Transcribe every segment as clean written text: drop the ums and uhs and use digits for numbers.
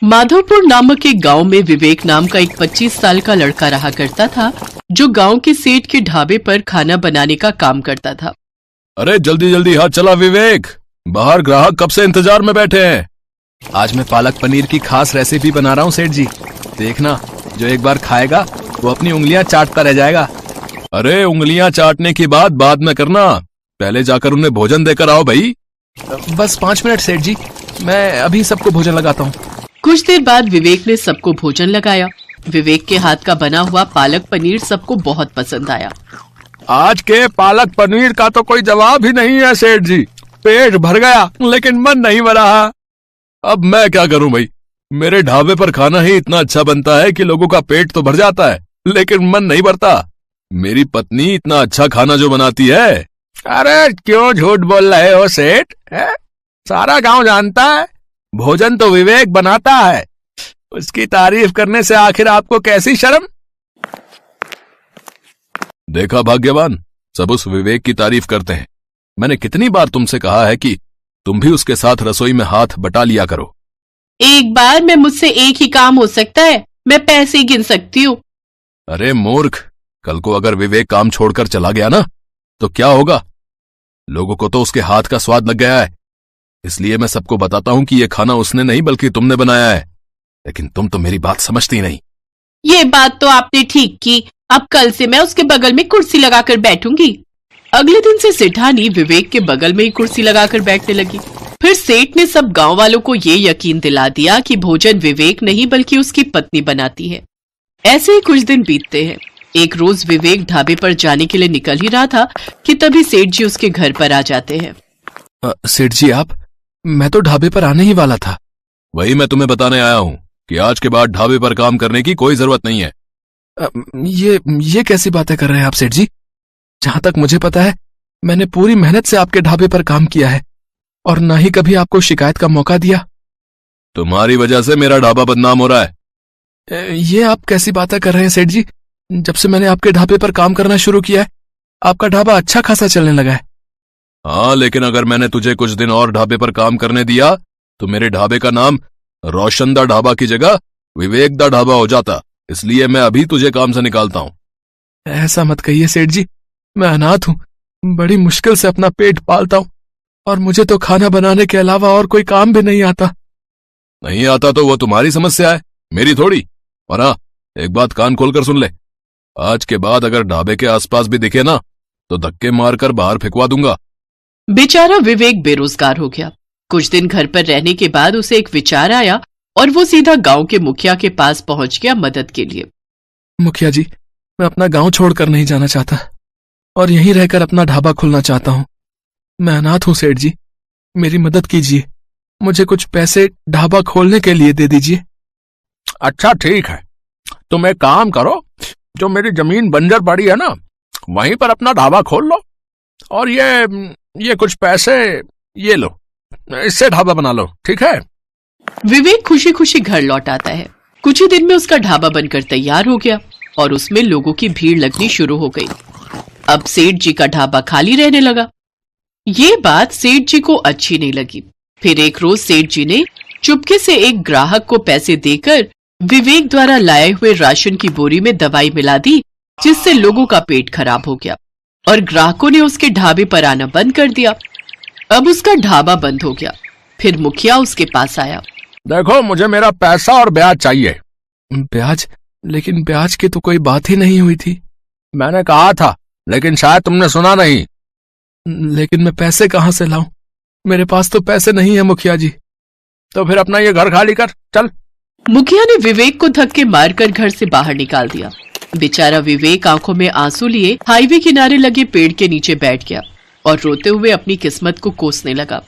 माधवपुर नामक एक गांव में विवेक नाम का एक 25 साल का लड़का रहा करता था, जो गांव के सेठ के ढाबे पर खाना बनाने का काम करता था। अरे जल्दी जल्दी हाथ चला विवेक, बाहर ग्राहक कब से इंतजार में बैठे हैं। आज मैं पालक पनीर की खास रेसिपी बना रहा हूँ सेठ जी, देखना जो एक बार खाएगा वो अपनी उंगलियां चाटता रह जाएगा। अरे उंगलियां चाटने की बात बाद में करना, पहले जाकर उन्हें भोजन देकर आओ भाई। बस 5 मिनट सेठ जी, मैं अभी सबको भोजन लगाता हूँ। कुछ देर बाद विवेक ने सबको भोजन लगाया। विवेक के हाथ का बना हुआ पालक पनीर सबको बहुत पसंद आया। आज के पालक पनीर का तो कोई जवाब ही नहीं है सेठ जी, पेट भर गया लेकिन मन नहीं भरा। अब मैं क्या करूं भाई, मेरे ढाबे पर खाना ही इतना अच्छा बनता है कि लोगों का पेट तो भर जाता है लेकिन मन नहीं भरता। मेरी पत्नी इतना अच्छा खाना जो बनाती है। अरे क्यों झूठ बोल रहे हो सेठ, सारा गांव जानता है भोजन तो विवेक बनाता है, उसकी तारीफ करने से आखिर आपको कैसी शर्म। देखा भाग्यवान, सब उस विवेक की तारीफ करते हैं। मैंने कितनी बार तुमसे कहा है कि तुम भी उसके साथ रसोई में हाथ बटा लिया करो। एक बार में मुझसे एक ही काम हो सकता है, मैं पैसे ही गिन सकती हूँ। अरे मूर्ख, कल को अगर विवेक काम छोड़कर चला गया ना तो क्या होगा। लोगों को तो उसके हाथ का स्वाद लग गया है, इसलिए मैं सबको बताता हूं कि ये खाना उसने नहीं बल्कि तुमने बनाया है, लेकिन तुम तो मेरी बात समझती नहीं। ये बात तो आपने ठीक की, अब कल से मैं उसके बगल में कुर्सी लगाकर बैठूंगी। अगले दिन से सेठानी विवेक के बगल में ही कुर्सी लगाकर बैठने लगी। फिर सेठ ने सब गांव वालों को ये यकीन दिला दिया कि भोजन विवेक नहीं बल्कि उसकी पत्नी बनाती है। ऐसे ही कुछ दिन बीतते हैं। एक रोज विवेक ढाबे पर जाने के लिए निकल ही रहा था कि तभी सेठ जी उसके घर पर आ जाते हैं। सेठ जी आप, मैं तो ढाबे पर आने ही वाला था। वही मैं तुम्हें बताने आया हूं कि आज के बाद ढाबे पर काम करने की कोई जरूरत नहीं है। ये कैसी बातें कर रहे हैं आप सेठ जी। जहां तक मुझे पता है मैंने पूरी मेहनत से आपके ढाबे पर काम किया है और ना ही कभी आपको शिकायत का मौका दिया। तुम्हारी वजह से मेरा ढाबा बदनाम हो रहा है। ये आप कैसी बातें कर रहे हैं सेठ जी। जब से मैंने आपके ढाबे पर काम करना शुरू किया है आपका ढाबा अच्छा खासा चलने लगा है। हाँ, लेकिन अगर मैंने तुझे कुछ दिन और ढाबे पर काम करने दिया तो मेरे ढाबे का नाम रोशनदा ढाबा की जगह विवेक दा ढाबा हो जाता, इसलिए मैं अभी तुझे काम से निकालता हूँ। ऐसा मत कहिए सेठ जी, मैं अनाथ हूँ, बड़ी मुश्किल से अपना पेट पालता हूँ और मुझे तो खाना बनाने के अलावा और कोई काम भी नहीं आता। नहीं आता तो वो तुम्हारी समस्या है, मेरी थोड़ी। और हाँ, एक बात कान खोलकर सुन ले, आज के बाद अगर ढाबे के आसपास भी दिखे ना तो धक्के मारकर बाहर फेंकवा दूंगा। बेचारा विवेक बेरोजगार हो गया। कुछ दिन घर पर रहने के बाद उसे एक विचार आया और वो सीधा गांव के मुखिया के पास पहुंच गया मदद के लिए। मुखिया जी, मैं अपना गांव छोड़कर नहीं जाना चाहता और यहीं रहकर अपना ढाबा खोलना चाहता हूँ। मैं अनाथ हूँ सेठ जी, मेरी मदद कीजिए, मुझे कुछ पैसे ढाबा खोलने के लिए दे दीजिए। अच्छा ठीक है, तुम एक काम करो, जो मेरी जमीन बंजर पड़ी है ना वहीं पर अपना ढाबा खोल लो और ये कुछ पैसे ये लो, इससे ढाबा बना लो, ठीक है। विवेक खुशी खुशी घर लौट आता है। कुछ ही दिन में उसका ढाबा बनकर तैयार हो गया और उसमें लोगों की भीड़ लगनी शुरू हो गई। अब सेठ जी का ढाबा खाली रहने लगा। ये बात सेठ जी को अच्छी नहीं लगी। फिर एक रोज सेठ जी ने चुपके से एक ग्राहक को पैसे देकर विवेक द्वारा लाए हुए राशन की बोरी में दवाई मिला दी, जिससे लोगों का पेट खराब हो गया और ग्राहकों ने उसके ढाबे पर आना बंद कर दिया। अब उसका ढाबा बंद हो गया। फिर मुखिया उसके पास आया। देखो, मुझे मेरा पैसा और ब्याज चाहिए। ब्याज? लेकिन ब्याज की तो कोई बात ही नहीं हुई थी। मैंने कहा था लेकिन शायद तुमने सुना नहीं। लेकिन मैं पैसे कहाँ से लाऊं? मेरे पास तो पैसे नहीं है मुखिया जी। तो फिर अपना ये घर खाली कर, चल। मुखिया ने विवेक को धक्के मारकर घर से बाहर निकाल दिया। बेचारा विवेक आंखों में आंसू लिए हाईवे किनारे लगे पेड़ के नीचे बैठ गया और रोते हुए अपनी किस्मत को कोसने लगा।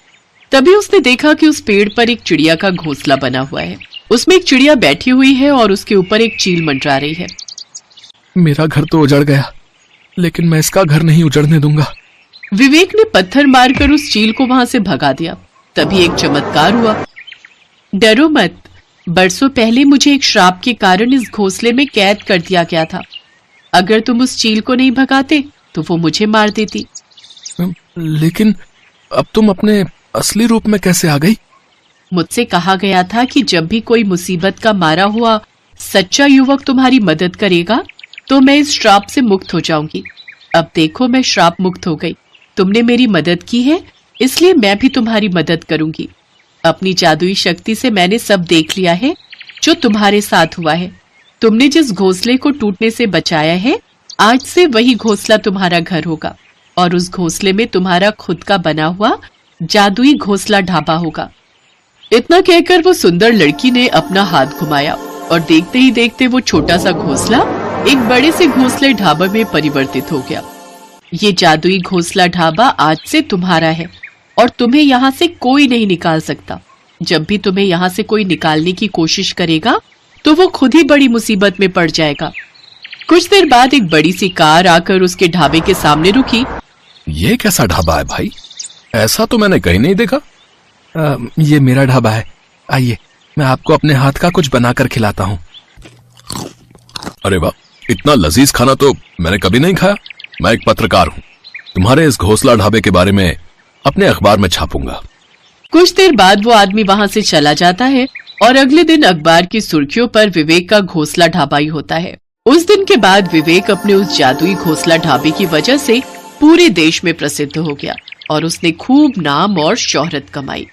तभी उसने देखा कि उस पेड़ पर एक चिड़िया का घोंसला बना हुआ है। उसमें एक चिड़िया बैठी हुई है और उसके ऊपर एक चील मंडरा रही है। मेरा घर तो उजड़ गया, लेकिन मैं इसका घर नहीं उजड़ने दूंगा। विवेक ने पत्थर मारकर उस चील को वहां से भगा दिया। तभी एक चमत्कार हुआ। डरो मत, बरसों पहले मुझे एक श्राप के कारण इस घोंसले में कैद कर दिया गया था। अगर तुम उस चील को नहीं भगाते तो वो मुझे मार देती। लेकिन अब तुम अपने असली रूप में कैसे आ गई? मुझसे कहा गया था कि जब भी कोई मुसीबत का मारा हुआ सच्चा युवक तुम्हारी मदद करेगा तो मैं इस श्राप से मुक्त हो जाऊंगी। अब देखो, मैं श्राप मुक्त हो गई। तुमने मेरी मदद की है, इसलिए मैं भी तुम्हारी मदद करूंगी। अपनी जादुई शक्ति से मैंने सब देख लिया है जो तुम्हारे साथ हुआ है। तुमने जिस घोंसले को टूटने से बचाया है, आज से वही घोंसला तुम्हारा घर होगा और उस घोंसले में तुम्हारा खुद का बना हुआ जादुई घोंसला ढाबा होगा। इतना कहकर वो सुंदर लड़की ने अपना हाथ घुमाया और देखते ही देखते वो छोटा सा घोंसला एक बड़े से घोंसले ढाबा में परिवर्तित हो गया। ये जादुई घोंसला ढाबा आज से तुम्हारा है और तुम्हें यहाँ से कोई नहीं निकाल सकता। जब भी तुम्हें यहाँ से कोई निकालने की कोशिश करेगा तो वो खुद ही बड़ी मुसीबत में पड़ जाएगा। कुछ देर बाद एक बड़ी सी कार आकर उसके ढाबे के सामने रुकी। ये कैसा ढाबा है भाई? ऐसा तो मैंने कहीं नहीं देखा। ये मेरा ढाबा है, आइए मैं आपको अपने हाथ का कुछ बनाकर खिलाता हूँ। अरे वाह, इतना लजीज खाना तो मैंने कभी नहीं खाया। मैं एक पत्रकार हूँ, तुम्हारे इस घोंसला ढाबे के बारे में अपने अखबार में छापूंगा। कुछ देर बाद वो आदमी वहां से चला जाता है और अगले दिन अखबार की सुर्खियों पर विवेक का घोंसला ढाबा ही होता है। उस दिन के बाद विवेक अपने उस जादुई घोंसला ढाबे की वजह से पूरे देश में प्रसिद्ध हो गया और उसने खूब नाम और शोहरत कमाई।